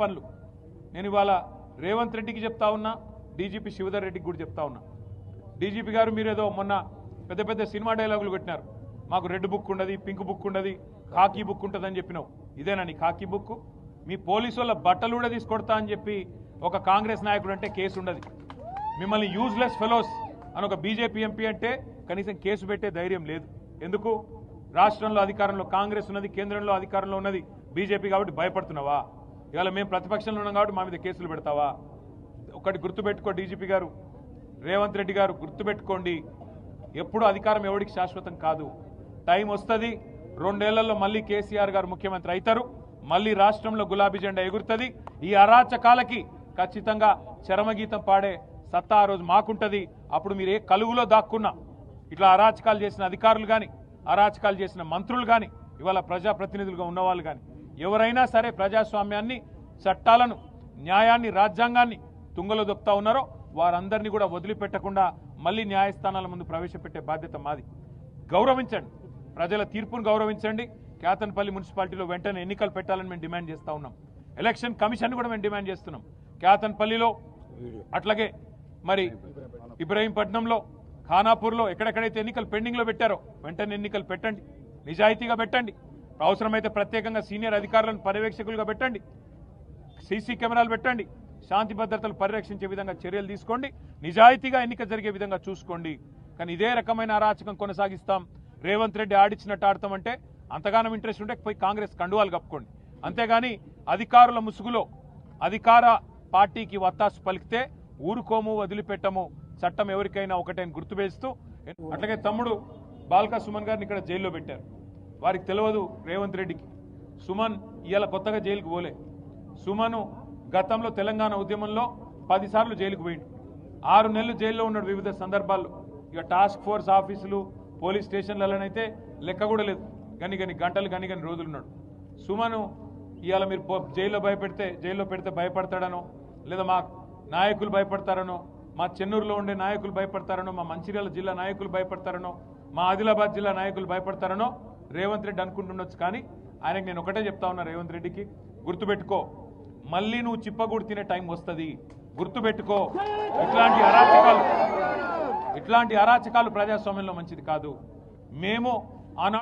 పనులు నేను ఇవాళ రేవంత్ రెడ్డికి చెప్తా ఉన్నా, డీజీపీ శివధర్ రెడ్డికి కూడా చెప్తా ఉన్నా. డీజీపీ గారు మీరేదో మొన్న పెద్ద పెద్ద సినిమా డైలాగులు పెట్టినారు. మాకు రెడ్ బుక్ ఉండదు, పింక్ బుక్ ఉండదు, ఖాకీ బుక్ ఉంటుందని చెప్పినావు. ఇదేనా నీ ఖాకీ బుక్? మీ పోలీసు వాళ్ళ బట్టలు కూడా తీసుకొడతా అని చెప్పి ఒక కాంగ్రెస్ నాయకుడు అంటే కేసు ఉండదు. మిమ్మల్ని యూజ్లెస్ ఫెలోస్ అని ఒక బీజేపీ ఎంపీ అంటే కనీసం కేసు పెట్టే ధైర్యం లేదు. ఎందుకు? రాష్ట్రంలో అధికారంలో కాంగ్రెస్ ఉన్నది, కేంద్రంలో అధికారంలో ఉన్నది బీజేపీ కాబట్టి భయపడుతున్నావా? ఇవాళ మేము ప్రతిపక్షంలో ఉన్నాం కాబట్టి మా మీద కేసులు పెడతావా? ఒకటి గుర్తుపెట్టుకో డీజీపీ గారు, రేవంత్ రెడ్డి గారు గుర్తుపెట్టుకోండి, ఎప్పుడు అధికారం ఎవరికి శాశ్వతం కాదు. టైం వస్తుంది, 2 ఏళ్లలో మళ్ళీ కేసీఆర్ గారు ముఖ్యమంత్రి అవుతారు, మళ్ళీ రాష్ట్రంలో గులాబీ జెండా ఎగురుతుంది. ఈ అరాచకాలకి ఖచ్చితంగా చరమగీతం పాడే సత్తా ఆ రోజు మాకుంటుంది. అప్పుడు మీరు ఏ కలుగులో దాక్కున్నా ఇట్లా అరాచకాలు చేసిన అధికారులు కానీ, అరాచకాలు చేసిన మంత్రులు కానీ, ఇవాళ ప్రజాప్రతినిధులుగా ఉన్నవాళ్ళు కానీ ఎవరైనా సరే ప్రజాస్వామ్యాన్ని, చట్టాలను, న్యాయాన్ని, రాజ్యాంగాన్ని తుంగలో దొక్కుతా ఉన్నారో వారందరినీ కూడా వదిలిపెట్టకుండా మళ్ళీ న్యాయస్థానాల ముందు ప్రవేశపెట్టే బాధ్యత మాది. గౌరవించండి, ప్రజల తీర్పును గౌరవించండి. కేతన్పల్లి మున్సిపాలిటీలో వెంటనే ఎన్నికలు పెట్టాలని మేము డిమాండ్ చేస్తూ ఉన్నాం. ఎలక్షన్ కమిషన్ కూడా మేము డిమాండ్ చేస్తున్నాం. కేతన్పల్లిలో, అట్లాగే మరి ఇబ్రహీంపట్నంలో, ఖానాపూర్లో ఎక్కడెక్కడైతే ఎన్నికలు పెండింగ్లో పెట్టారో వెంటనే ఎన్నికలు పెట్టండి, నిజాయితీగా పెట్టండి. అవసరమైతే ప్రత్యేకంగా సీనియర్ అధికారులను పర్యవేక్షకులుగా పెట్టండి, సీసీ కెమెరాలు పెట్టండి, శాంతి భద్రతలు పరిరక్షించే విధంగా చర్యలు తీసుకోండి, నిజాయితీగా ఎన్నిక జరిగే విధంగా చూసుకోండి. కానీ ఇదే రకమైన అరాచకం కొనసాగిస్తాం, రేవంత్ రెడ్డి ఆడిచ్చినట్టు ఆడతామంటే అంతగానం ఇంట్రెస్ట్ ఉంటే పోయి కాంగ్రెస్ కండువాలు కప్పుకోండి. అంతేగాని అధికారుల ముసుగులో అధికార పార్టీకి వత్తాసు పలికితే ఊరుకోము, వదిలిపెట్టము. చట్టం ఎవరికైనా ఒకటేని గుర్తువేస్తూ, అట్లాగే తమ్ముడు బాల్కా సుమన్ గారిని ఇక్కడ జైల్లో పెట్టారు. వారికి తెలియదు రేవంత్ రెడ్డికి, సుమన్ ఇవాళ కొత్తగా జైలుకు పోలే. సుమను గతంలో తెలంగాణ ఉద్యమంలో 10 సార్లు జైలుకు పోయిండు, 6 నెలలు జైల్లో ఉన్నాడు వివిధ సందర్భాల్లో. ఇక టాస్క్ ఫోర్స్ ఆఫీసులు, పోలీస్ స్టేషన్లలోనైతే లెక్క కూడా లేదు, గని గంటలు గని రోజులు ఉన్నాడు. సుమను ఇవాళ మీరు జైల్లో పెడితే భయపడతాడనో, లేదా మా నాయకులు భయపడతారనో, మా చెన్నూరులో ఉండే నాయకులు భయపడతారనో, మా మంచిర్యాల జిల్లా నాయకులు భయపడతారనో, మా ఆదిలాబాద్ జిల్లా నాయకులు భయపడతారనో రేవంత్ రెడ్డి అనుకుంటుండొచ్చు. కానీ ఆయనకు నేను ఒకటే చెప్తా ఉన్నా, రేవంత్ రెడ్డికి గుర్తుపెట్టుకో, మళ్ళీ నువ్వు చిప్పగూడు తినే టైం వస్తుంది, గుర్తుపెట్టుకో. ఇట్లాంటి అరాచకాలు ప్రజాస్వామ్యంలో మంచిది కాదు. మేము ఆనాడు